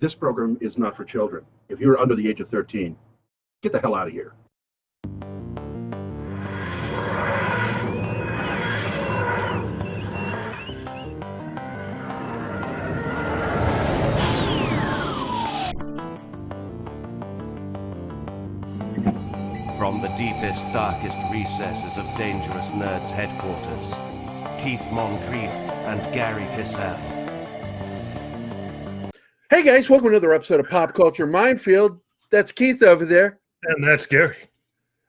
This program is not for children. If you're under the age of 13, get the hell out of here. From the deepest, darkest recesses of Dangerous Nerds headquarters, Keith Moncrief and Gary Pissell. Hey guys, welcome to another episode of Pop Culture Minefield. That's Keith over there. And that's Gary.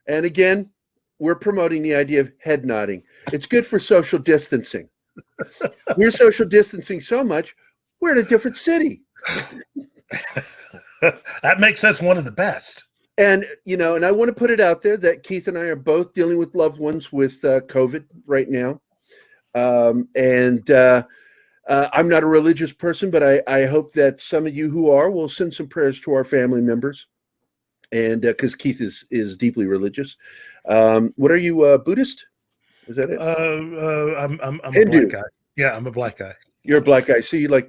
And again, we're promoting the idea of head nodding. It's good for social distancing. We're social distancing so much, we're in a different city. That makes us one of the best. And, you know, and I want to put it out there that Keith and I are both dealing with loved ones with COVID right now. I'm not a religious person, but I hope that some of you who are will send some prayers to our family members. And because Keith is deeply religious. What are you, Buddhist? Is that it? I'm a Hindu. black guy. Yeah, I'm a black guy. You're a black guy. So you like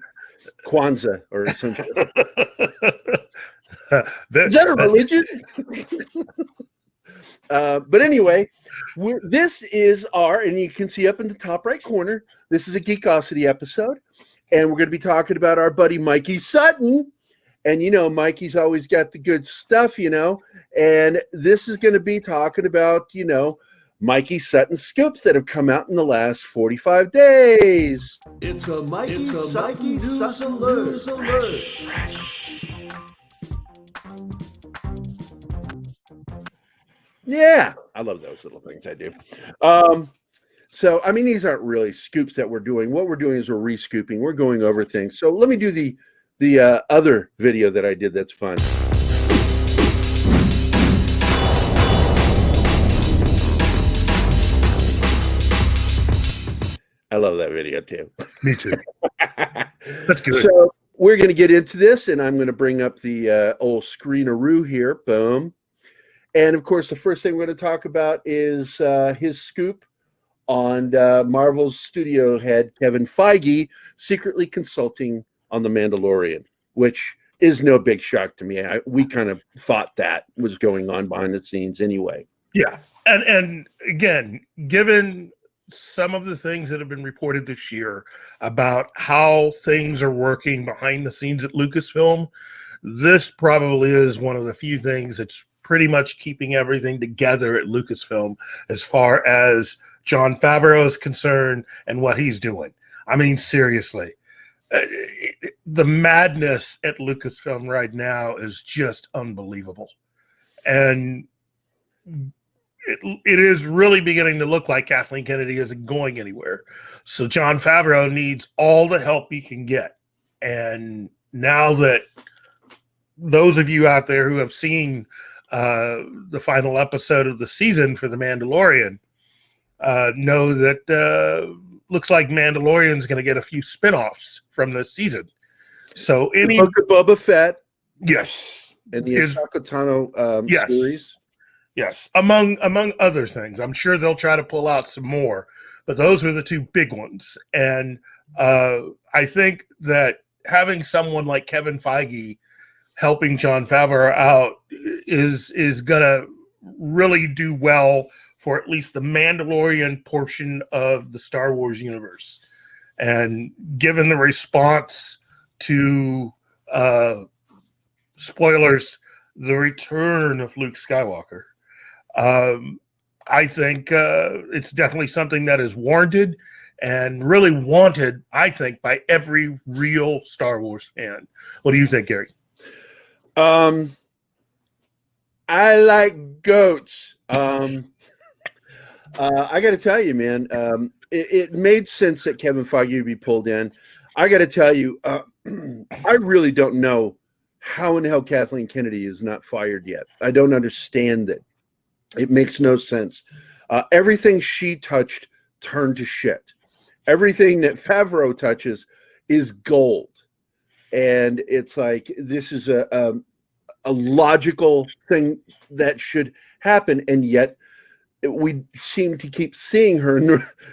Kwanzaa or something. Is that a religion? But anyway, this is and you can see up in the top right corner, this is a Geekosity episode, and we're going to be talking about our buddy Mikey Sutton. And, you know, Mikey's always got the good stuff, you know, and this is going to be talking about, you know, Mikey Sutton scoops that have come out in the last 45 days. It's a Mikey Sutton news alert. Yeah, I love those little things I do. So, I mean, these aren't really scoops that we're doing. What we're doing is we're re-scooping. We're going over things. So let me do the other video that I did that's fun. I love that video too. Me too. That's good. So we're going to get into this, and I'm going to bring up the old screenaroo here. Boom. And of course, the first thing we're going to talk about is his scoop on Marvel's studio head, Kevin Feige, secretly consulting on The Mandalorian, which is no big shock to me. We kind of thought that was going on behind the scenes anyway. Yeah. And again, given some of the things that have been reported this year about how things are working behind the scenes at Lucasfilm, this probably is one of the few things that's pretty much keeping everything together at Lucasfilm as far as Jon Favreau is concerned and what he's doing. I mean, seriously, the madness at Lucasfilm right now is just unbelievable. And it is really beginning to look like Kathleen Kennedy isn't going anywhere. So Jon Favreau needs all the help he can get. And now that those of you out there who have seen the final episode of the season for The Mandalorian know that looks like Mandalorian's going to get a few spin-offs from this season. So the Book of Boba Fett, yes, and the Ahsoka Tano series, yes, among other things. I'm sure they'll try to pull out some more, but those are the two big ones. And I think that having someone like Kevin Feige helping Jon Favreau out is gonna really do well for at least the Mandalorian portion of the Star Wars universe. And given the response to spoilers, the return of Luke Skywalker, I think it's definitely something that is warranted and really wanted, I think, by every real Star Wars fan. What do you think, Gary? I like goats. I got to tell you, man, it made sense that Kevin Feige would be pulled in. I got to tell you, I really don't know how in hell Kathleen Kennedy is not fired yet. I don't understand it. It makes no sense. Everything she touched turned to shit. Everything that Favreau touches is gold. And it's like, this is a logical thing that should happen. And yet we seem to keep seeing her,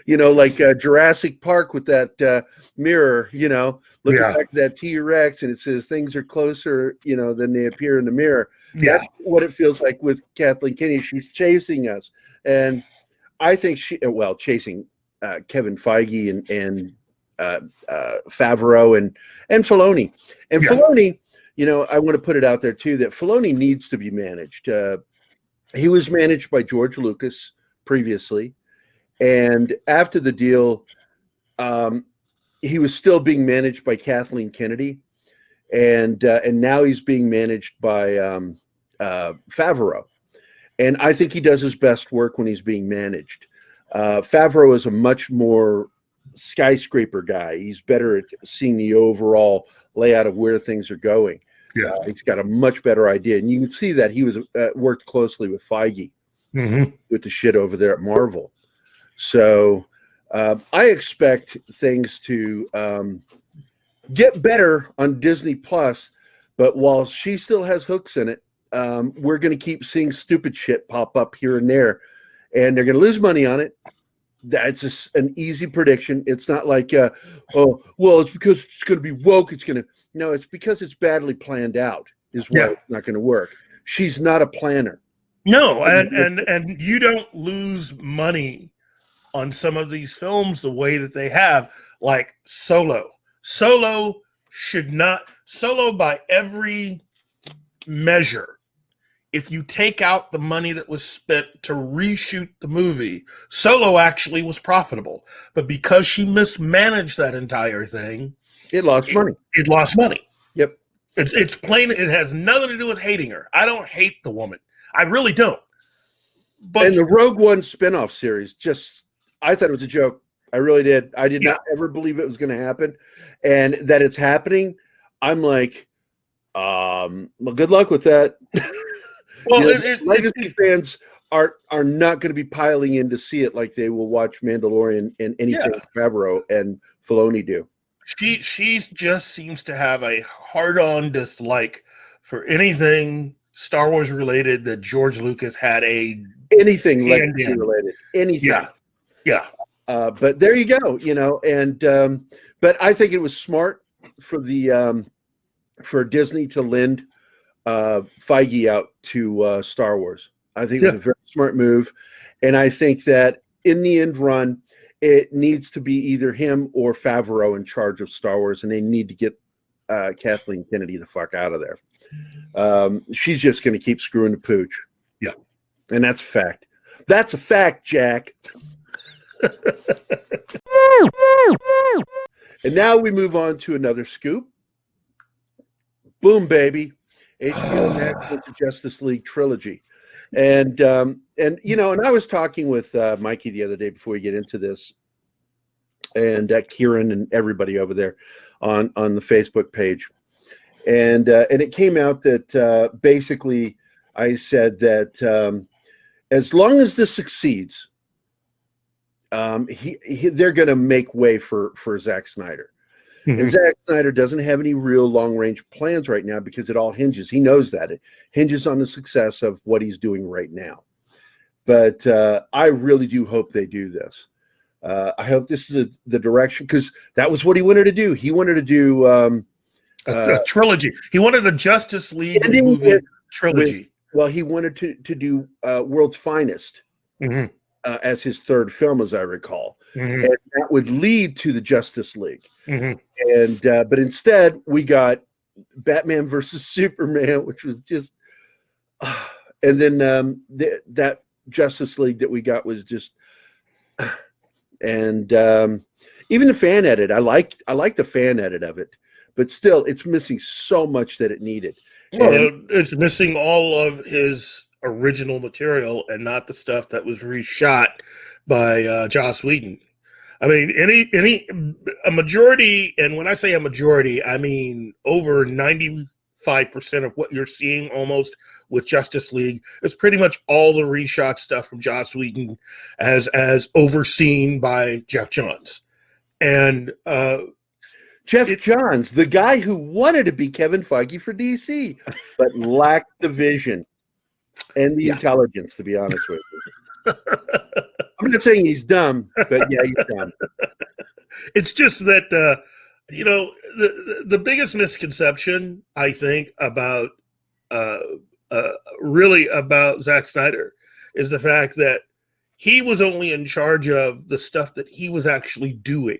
like Jurassic Park with that mirror, looking Yeah. back at that T-Rex, and it says things are closer, than they appear in the mirror. Yeah. That's what it feels like with Kathleen Kennedy. She's chasing us, and I think chasing Kevin Feige and Favreau and Filoni. And Yeah. Filoni, I want to put it out there too that Filoni needs to be managed. He was managed by George Lucas previously, and after the deal, he was still being managed by Kathleen Kennedy, and now he's being managed by Favreau. And I think he does his best work when he's being managed. Favreau is a much more skyscraper guy. He's better at seeing the overall layout of where things are going. Yeah. He's got a much better idea. And you can see that he was worked closely with Feige with the shit over there at Marvel. So I expect things to get better on Disney Plus, but while she still has hooks in it, we're going to keep seeing stupid shit pop up here and there, and they're going to lose money on it. That's just an easy prediction. It's not like, it's because it's going to be woke. No, it's because it's badly planned out is why it's not going to work. She's not a planner. No, and you don't lose money on some of these films the way that they have, like Solo. Solo by every measure, if you take out the money that was spent to reshoot the movie, Solo actually was profitable. But because she mismanaged that entire thing, it lost money. It lost money. Yep. It's plain. It has nothing to do with hating her. I don't hate the woman. I really don't. But and the Rogue One spinoff series, I thought it was a joke. I really did. I did not ever believe it was going to happen, and that it's happening. I'm like, well, good luck with that. Well, legacy fans are not going to be piling in to see it like they will watch Mandalorian and anything Favreau and Filoni do. She just seems to have a hard-on dislike for anything Star Wars related that George Lucas had anything legacy related. Anything. Yeah. But there you go. And but I think it was smart for the for Disney to lend Feige out to Star Wars. I think it was a very smart move, and I think that in the end run, it needs to be either him or Favreau in charge of Star Wars, and they need to get Kathleen Kennedy the fuck out of there. She's just going to keep screwing the pooch. Yeah, and that's a fact. That's a fact, Jack. And now we move on to another scoop. Boom, baby. HBO Max with the Justice League trilogy. And I was talking with Mikey the other day before we get into this, and Kieran and everybody over there on the Facebook page. And it came out that basically I said that as long as this succeeds, they're going to make way for Zack Snyder. And Zack Snyder doesn't have any real long-range plans right now because it all hinges. He knows that. It hinges on the success of what he's doing right now. But I really do hope they do this. I hope this is the direction, because that was what he wanted to do. He wanted to do a trilogy. He wanted a Justice League movie trilogy. He wanted to do World's Finest. As his third film, as I recall, and that would lead to the Justice League. And but instead, we got Batman versus Superman, which was just, and then that Justice League that we got was just, and even the fan edit, I like the fan edit of it, but still, it's missing so much that it needed. Well, it's missing all of his original material and not the stuff that was reshot by Joss Whedon. I mean, a majority, and when I say a majority, I mean over 95% of what you're seeing almost with Justice League is pretty much all the reshot stuff from Joss Whedon as overseen by Jeff Johns. And Jeff Johns, the guy who wanted to be Kevin Feige for DC, but lacked the vision and the intelligence, to be honest with you. I'm not saying he's dumb, but yeah, he's dumb. It's just that the biggest misconception I think about uh, really about Zack Snyder is the fact that he was only in charge of the stuff that he was actually doing.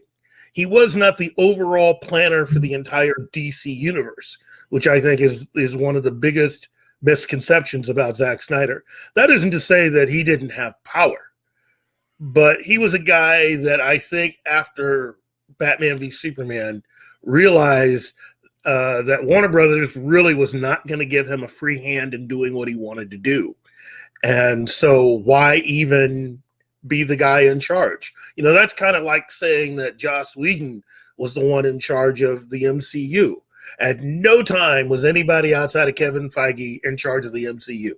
He was not the overall planner for the entire DC universe, which I think is one of the biggest misconceptions about Zack Snyder. That isn't to say that he didn't have power, but he was a guy that I think after Batman v Superman realized that Warner Brothers really was not going to give him a free hand in doing what he wanted to do. And so why even be the guy in charge? That's kind of like saying that Joss Whedon was the one in charge of the MCU. At no time was anybody outside of Kevin Feige in charge of the MCU.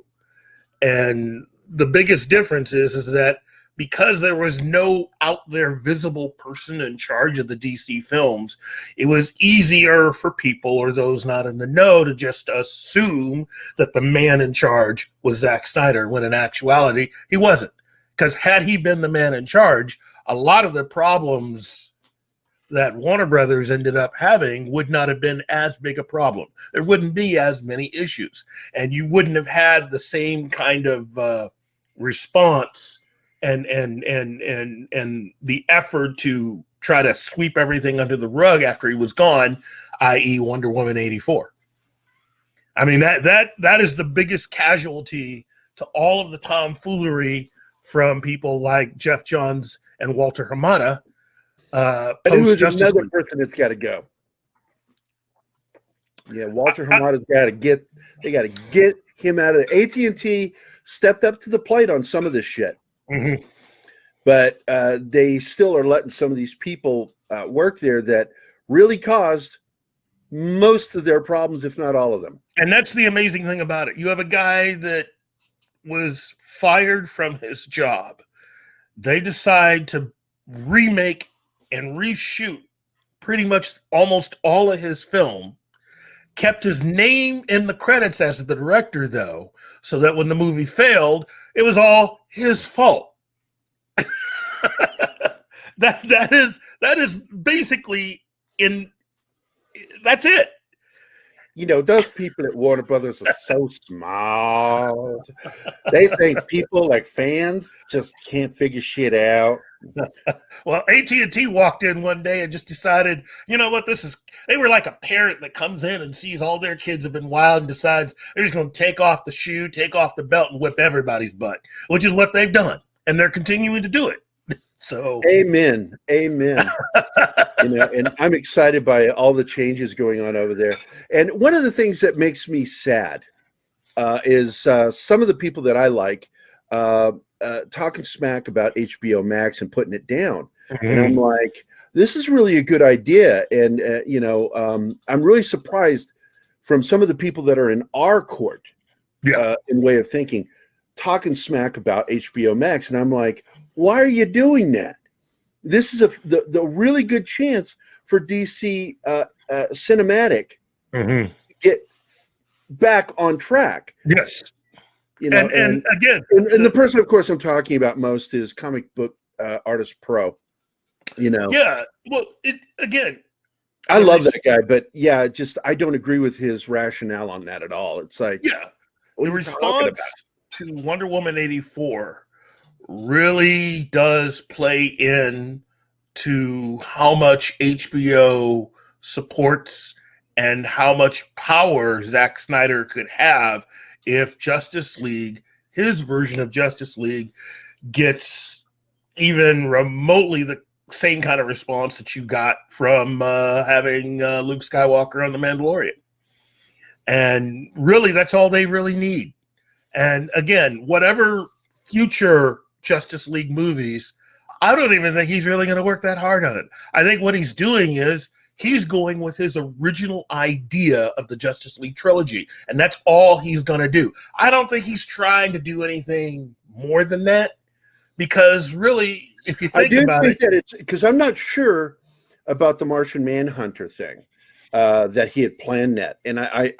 And the biggest difference is that because there was no out there visible person in charge of the DC films, it was easier for people or those not in the know to just assume that the man in charge was Zack Snyder, when in actuality, he wasn't. Because had he been the man in charge, a lot of the problems that Warner Brothers ended up having would not have been as big a problem. There wouldn't be as many issues, and you wouldn't have had the same kind of response and the effort to try to sweep everything under the rug after he was gone, i.e. Wonder Woman 84. I mean, that is the biggest casualty to all of the tomfoolery from people like Jeff Johns and Walter Hamada. But who's another person that's got to go? Yeah, Walter Hamada's got to get. They got to get him out of there. AT&T stepped up to the plate on some of this shit, but they still are letting some of these people work there that really caused most of their problems, if not all of them. And that's the amazing thing about it. You have a guy that was fired from his job. They decide to remake and reshoot pretty much almost all of his film, kept his name in the credits as the director, though, so that when the movie failed, it was all his fault. that is basically that's it. Those people at Warner Brothers are so smart. They think people like fans just can't figure shit out. Well, AT&T walked in one day and just decided, you know what, they were like a parent that comes in and sees all their kids have been wild and decides they're just going to take off the shoe, take off the belt, and whip everybody's butt, which is what they've done. And they're continuing to do it. So amen. And I'm excited by all the changes going on over there. And one of the things that makes me sad is some of the people that I like talking smack about HBO Max and putting it down. And I'm like, this is really a good idea. And I'm really surprised from some of the people that are in our court in way of thinking, talking smack about HBO Max. And I'm like, why are you doing that? This is the really good chance for DC Cinematic to get back on track. Yes. And again, the person, of course, I'm talking about most is Comic Book Artist Pro. Yeah. Well, I love that guy, but I don't agree with his rationale on that at all. It's like, the response to Wonder Woman 84 really does play in to how much HBO supports and how much power Zack Snyder could have if Justice League, his version of Justice League, gets even remotely the same kind of response that you got from having Luke Skywalker on The Mandalorian. And really, that's all they really need. And again, whatever future Justice League movies, I don't even think he's really going to work that hard on it. I think what he's doing is he's going with his original idea of the Justice League trilogy, and that's all he's going to do. I don't think he's trying to do anything more than that, because really, if you think about it, that it's because I'm not sure about the Martian Manhunter thing that he had planned that, and I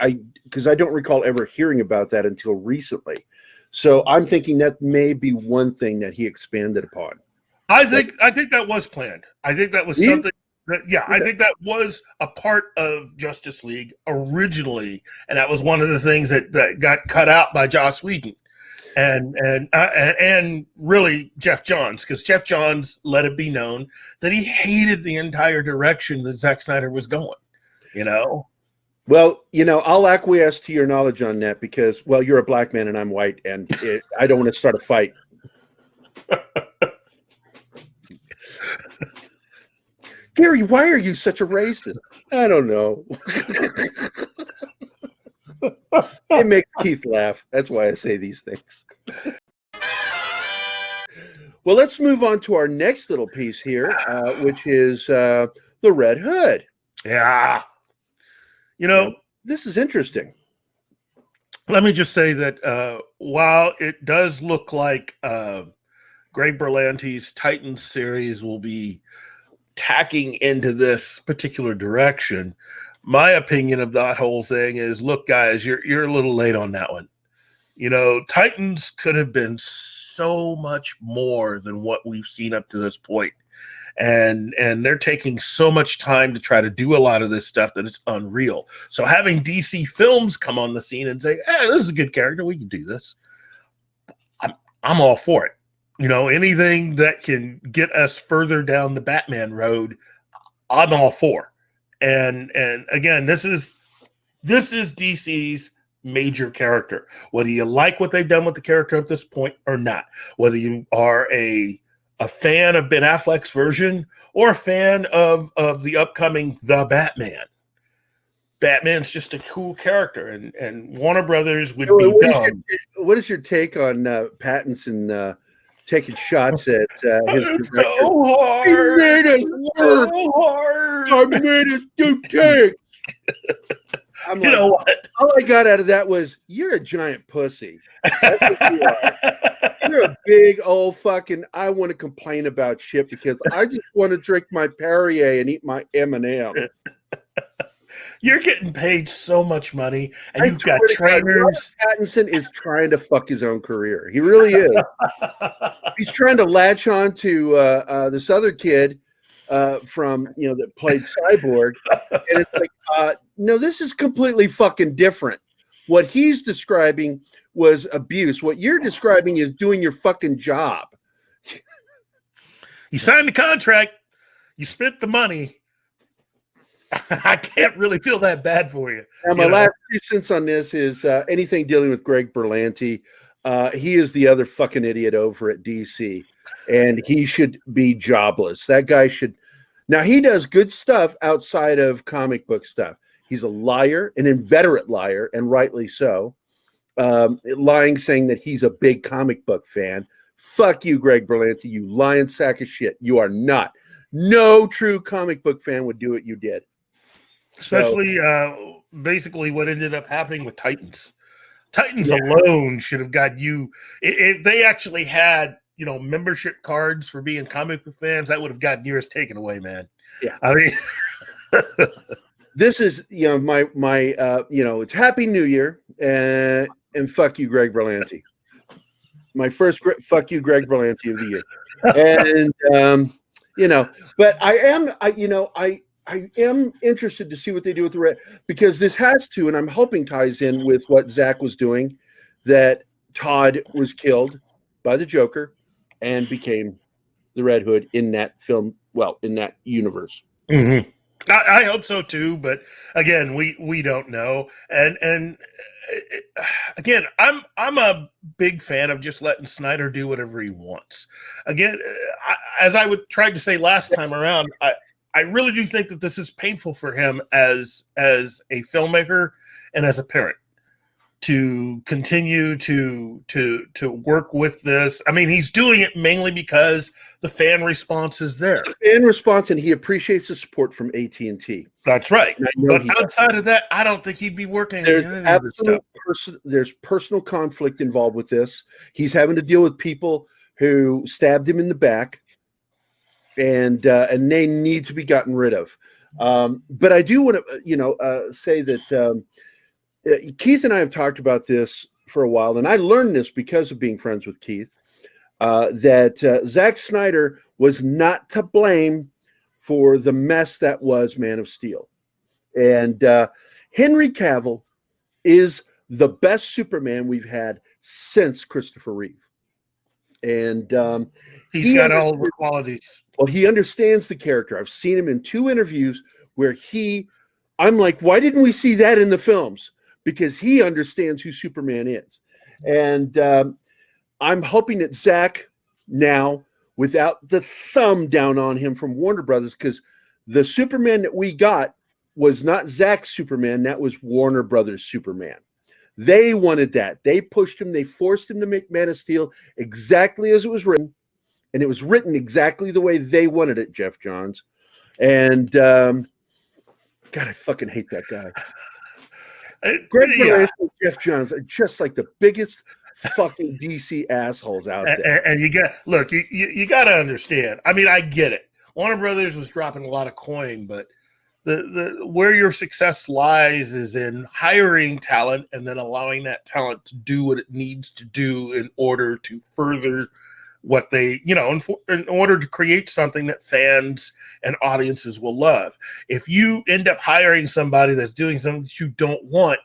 because I don't recall ever hearing about that until recently. So I'm thinking that may be one thing that he expanded upon. I think that was planned. I think that was Yeah. something that, I think that was a part of Justice League originally, and that was one of the things that got cut out by Joss Whedon and really Jeff Johns, because Jeff Johns let it be known that he hated the entire direction that Zack Snyder was going. Well, I'll acquiesce to your knowledge on that because, well, you're a black man and I'm white, and I don't want to start a fight. Gary, why are you such a racist? I don't know. It makes Keith laugh. That's why I say these things. Well, let's move on to our next little piece here, which is the Red Hood. Yeah. This is interesting. Let me just say that while it does look like Greg Berlanti's Titans series will be tacking into this particular direction, my opinion of that whole thing is, look, guys, you're a little late on that one. Titans could have been so much more than what we've seen up to this point. And they're taking so much time to try to do a lot of this stuff that it's unreal. So having DC Films come on the scene and say, hey, this is a good character, we can do this, I'm all for it. Anything that can get us further down the Batman road, I'm all for. And again, this is DC's major character. Whether you like what they've done with the character at this point or not, whether you are a fan of Ben Affleck's version or a fan of the upcoming The Batman, Batman's just a cool character, and Warner Brothers would be dumb. What is your take on Pattinson taking shots at his director? So hard. He made us work. So hard. I made us do takes. I'm like, what? All I got out of that was, you're a giant pussy. That's what you are. You're a big old fucking, I want to complain about shit because I just want to drink my Perrier and eat my M&M. You're getting paid so much money, and you've got trainers. Pattinson is trying to fuck his own career. He really is. He's trying to latch on to this other kid from that played Cyborg, and it's like, no, this is completely fucking different. What he's describing was abuse. What you're describing is doing your fucking job. You signed the contract. You spent the money. I can't really feel that bad for you. Now, my last 2 cents on this is anything dealing with Greg Berlanti. He is the other fucking idiot over at DC, and he should be jobless. That guy should. Now, he does good stuff outside of comic book stuff. He's a liar, an inveterate liar, and rightly so. Lying, saying that he's a big comic book fan. Fuck you, Greg Berlanti, you lying sack of shit. You are not. No true comic book fan would do what you did. Especially basically what ended up happening with Titans. Titans alone should have got you. If they actually had, membership cards for being comic book fans, that would have gotten yours taken away, man. Yeah. I mean, this is, my it's Happy New Year and fuck you, Greg Berlanti. My first fuck you, Greg Berlanti of the year. And, but I am interested to see what they do with the Red, because this has to, and I'm hoping ties in with what Zach was doing, that Todd was killed by the Joker and became the Red Hood in that film, in that universe. Mm-hmm. I hope so too, but again, we don't know. And again, I'm a big fan of just letting Snyder do whatever he wants. Again, as I tried to say last time around, I really do think that this is painful for him as a filmmaker and as a parent to continue to work with this. I mean, he's doing it mainly because the fan response is there. It's the fan response, and he appreciates the support from AT&T. That's right. But outside of that, I don't think he'd be working. There's there's personal conflict involved with this. He's having to deal with people who stabbed him in the back, and they need to be gotten rid of. But I do want to, say that Keith and I have talked about this for a while, and I learned this because of being friends with Keith, that Zack Snyder was not to blame for the mess that was Man of Steel. And Henry Cavill is the best Superman we've had since Christopher Reeve. And he's got all the qualities. Well, he understands the character. I've seen him in 2 interviews where I'm like, why didn't we see that in the films? Because he understands who Superman is. And I'm hoping that Zach now, without the thumb down on him from Warner Brothers, because the Superman that we got was not Zach's Superman, that was Warner Brothers Superman. They wanted that. They pushed him. They forced him to make Man of Steel exactly as it was written. And it was written exactly the way they wanted it, Jeff Johns. And God, I fucking hate that guy. Greg Berlanti and Jeff Johns are just like the biggest fucking DC assholes out there. And you got to understand. I mean, I get it. Warner Brothers was dropping a lot of coin, but the where your success lies is in hiring talent and then allowing that talent to do what it needs to do in order to further what they, in order to create something that fans and audiences will love. If you end up hiring somebody that's doing something that you don't want,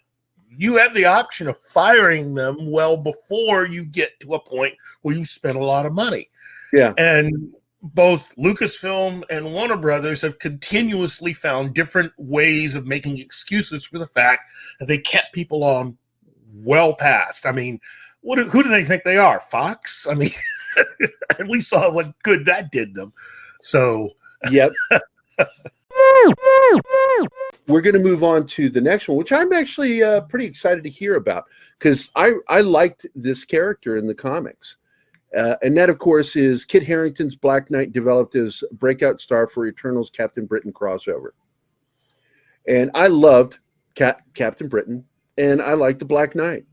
you have the option of firing them well before you get to a point where you spent a lot of money. Yeah. And both Lucasfilm and Warner Brothers have continuously found different ways of making excuses for the fact that they kept people on well past. I mean, who do they think they are? Fox? I mean, and we saw what good that did them. So, yep. We're going to move on to the next one, which I'm actually pretty excited to hear about because I liked this character in the comics. And that, of course, is Kit Harington's Black Knight, developed as breakout star for Eternals Captain Britain crossover. And I loved Captain Britain, and I liked the Black Knight.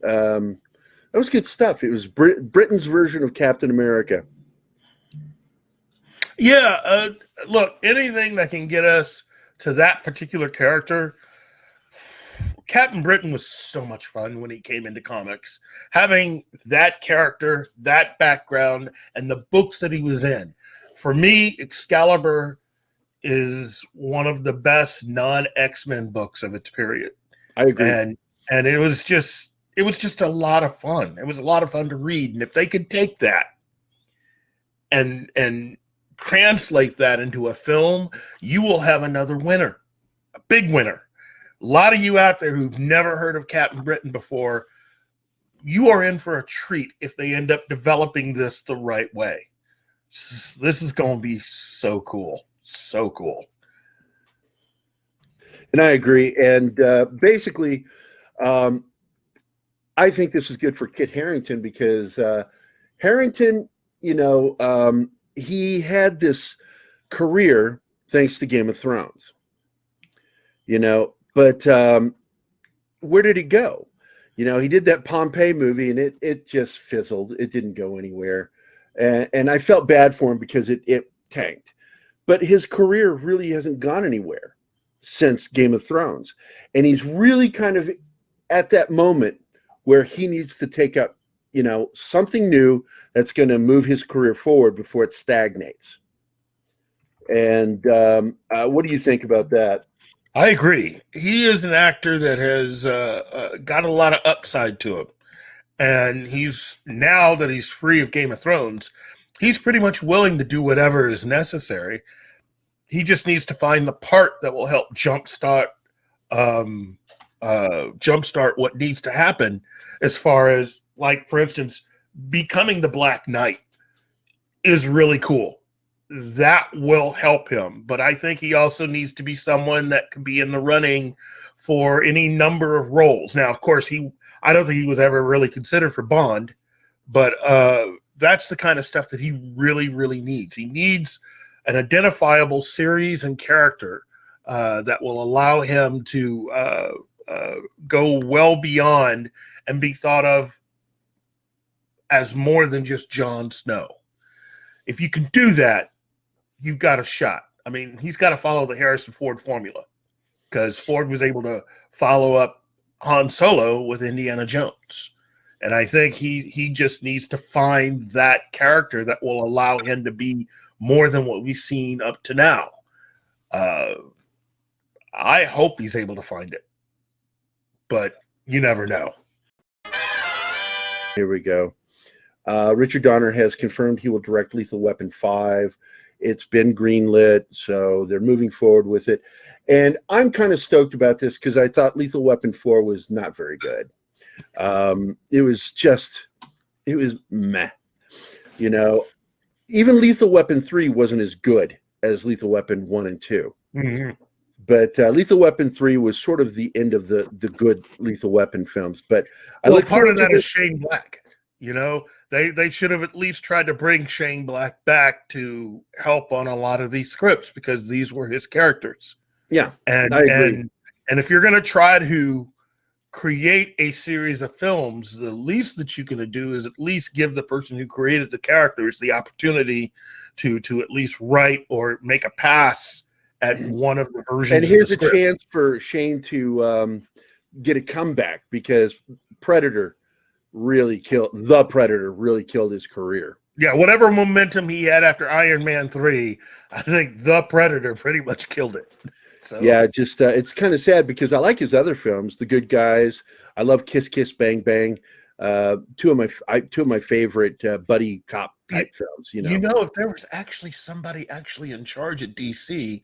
That was good stuff. It was Britain's version of Captain America. Yeah, look, anything that can get us to that particular character. Captain Britain was so much fun when he came into comics. Having that character, that background, and the books that he was in. For me, Excalibur is one of the best non-X-Men books of its period. I agree. And it was just a lot of fun. It was a lot of fun to read. And if they could take that and translate that into a film, you will have another winner, a big winner. A lot of you out there who've never heard of Captain Britain before, you are in for a treat if they end up developing this the right way. This is going to be so cool. So cool. And I agree. And basically, I think this is good for Kit Harington because Harington, he had this career thanks to Game of Thrones, but where did he go? He did that Pompeii movie and it just fizzled. It didn't go anywhere. And I felt bad for him because it tanked. But his career really hasn't gone anywhere since Game of Thrones. And he's really kind of at that moment where he needs to take up, something new that's going to move his career forward before it stagnates. And what do you think about that? I agree. He is an actor that has got a lot of upside to him. And now that he's free of Game of Thrones, he's pretty much willing to do whatever is necessary. He just needs to find the part that will help jumpstart what needs to happen as far as, like, for instance, becoming the Black Knight is really cool. That will help him. But I think he also needs to be someone that could be in the running for any number of roles. Now, of course, I don't think he was ever really considered for Bond, but that's the kind of stuff that he really, really needs. He needs an identifiable series and character that will allow him to go well beyond and be thought of as more than just Jon Snow. If you can do that, you've got a shot. I mean, he's got to follow the Harrison Ford formula because Ford was able to follow up Han Solo with Indiana Jones. And I think he just needs to find that character that will allow him to be more than what we've seen up to now. I hope he's able to find it, but you never know. Here we go. Richard Donner has confirmed he will direct Lethal Weapon 5. It's been greenlit, so they're moving forward with it. And I'm kind of stoked about this because I thought Lethal Weapon 4 was not very good. It was meh. You know, even Lethal Weapon 3 wasn't as good as Lethal Weapon 1 and 2. Mm-hmm. But Lethal Weapon 3 was sort of the end of the good Lethal Weapon films. But part of that is Shane Black. You know, they should have at least tried to bring Shane Black back to help on a lot of these scripts because these were his characters. Yeah, and I agree. And if you're going to try to create a series of films, the least that you can do is at least give the person who created the characters the opportunity to at least write or make a pass at one of the versions. And here's of a chance for Shane to get a comeback because Predator really killed his career. Yeah, whatever momentum he had after Iron Man 3, I think The Predator pretty much killed it. So. Yeah, just it's kind of sad because I like his other films, The Good Guys. I love Kiss Kiss Bang Bang. Two of my favorite buddy cop type films. You know, if there was actually somebody actually in charge at DC,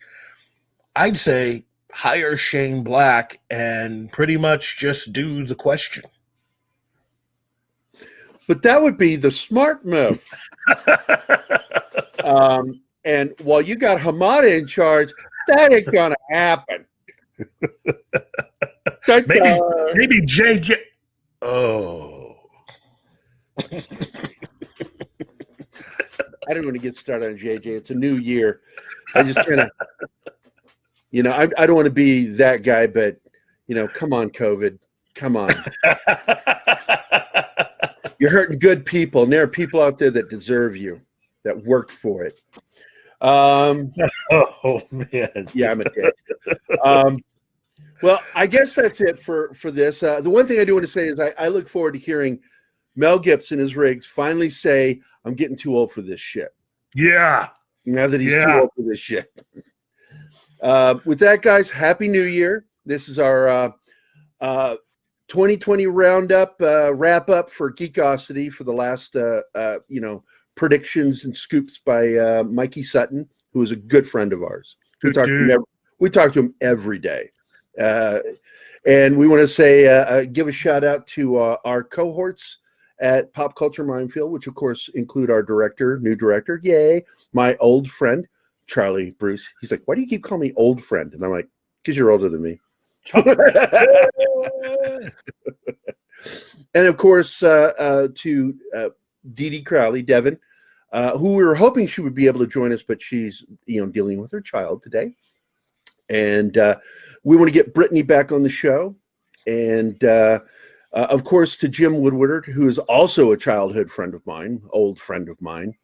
I'd say hire Shane Black and pretty much just do The Question. But that would be the smart move. And while you got Hamada in charge, that ain't gonna happen. Maybe JJ. Oh. I don't want to get started on JJ. It's a new year. I just kind of, I don't want to be that guy, but come on, COVID, come on. You're hurting good people, and there are people out there that deserve you, that worked for it. Oh man, yeah, I'm a dick. Well, I guess that's it for this. The one thing I do want to say is I look forward to hearing Mel Gibson, his rigs, finally say, "I'm getting too old for this shit." Yeah. Now that he's too old for this shit. With that, guys, Happy New Year. This is our 2020 roundup, wrap up for Geekosity for the last, predictions and scoops by Mikey Sutton, who is a good friend of ours. We talk to him every day. And we want to say, give a shout out to our cohorts at Pop Culture Minefield, which of course include our new director, yay, my old friend, Charlie Bruce. He's like, why do you keep calling me old friend? And I'm like, because you're older than me. And of course, to Dee Dee Crowley, Devin, who we were hoping she would be able to join us, but she's dealing with her child today. And we want to get Brittany back on the show. And of course, to Jim Woodward, who is also a childhood friend of mine, old friend of mine,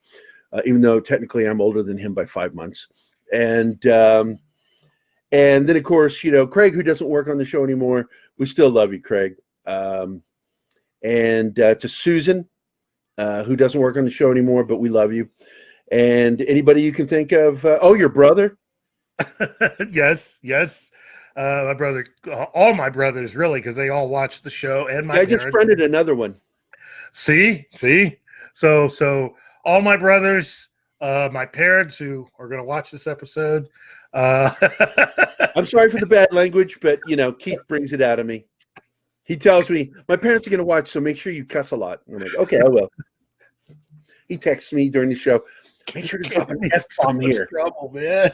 even though technically I'm older than him by 5 months. And then, of course, Craig, who doesn't work on the show anymore. We still love you, Craig. And to Susan, who doesn't work on the show anymore, but we love you. And anybody you can think of. Your brother. Yes. My brother, all my brothers, really, because they all watch the show. And my I just friended another one. See? So all my brothers, my parents who are going to watch this episode. I'm sorry for the bad language, but Keith brings it out of me. He tells me my parents are going to watch, so make sure you cuss a lot. I'm like, okay, I will. He texts me during the show. Make sure to drop an F-bomb here. Trouble, man.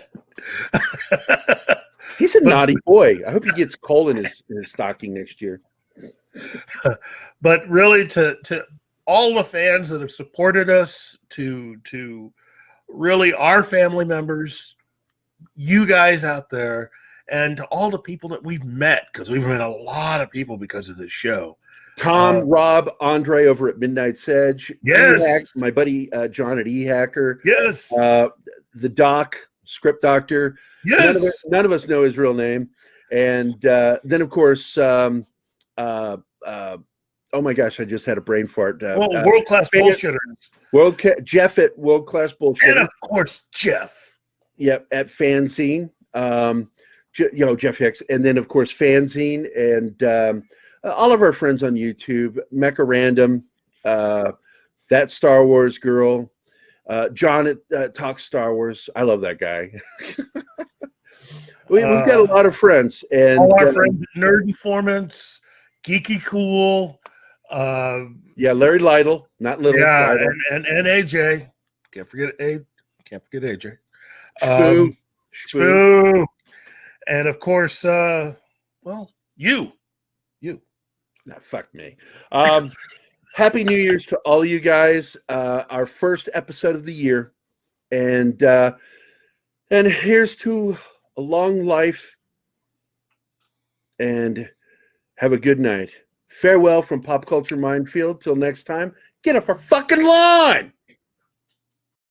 He's a naughty boy. I hope he gets coal in his stocking next year. But really, to all the fans that have supported us, to really our family members, you guys out there, and to all the people that we've met, because we've met a lot of people because of this show. Tom, Rob, Andre over at Midnight Sedge. Yes. E-Hack, my buddy John at E-Hacker. Yes. The Doc, Script Doctor. Yes. None of us know his real name. And then, of course, oh my gosh, I just had a brain fart. World class bullshitters. Jeff at World Class Bullshitters. And of course, Jeff. Yep, at Fanzine. Jeff Hicks. And then, of course, Fanzine and all of our friends on YouTube. Mecha Random, That Star Wars Girl, John at Talk Star Wars. I love that guy. We've got a lot of friends. And all our friends, Nerd Informants, Geeky Cool. Larry Lytle, not Little. Yeah, and AJ. Can't forget AJ. Spoo. And of course, you. Nah, fuck me. Happy New Year's to all you guys. Our first episode of the year. And here's to a long life and have a good night. Farewell from Pop Culture Minefield. Till next time, get off our fucking lawn!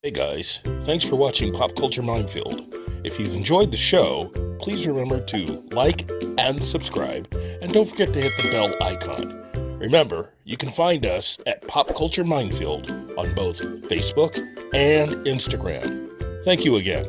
Hey guys, thanks for watching Pop Culture Minefield. If you've enjoyed the show, please remember to like and subscribe, and don't forget to hit the bell icon. Remember, you can find us at Pop Culture Minefield on both Facebook and Instagram. Thank you again.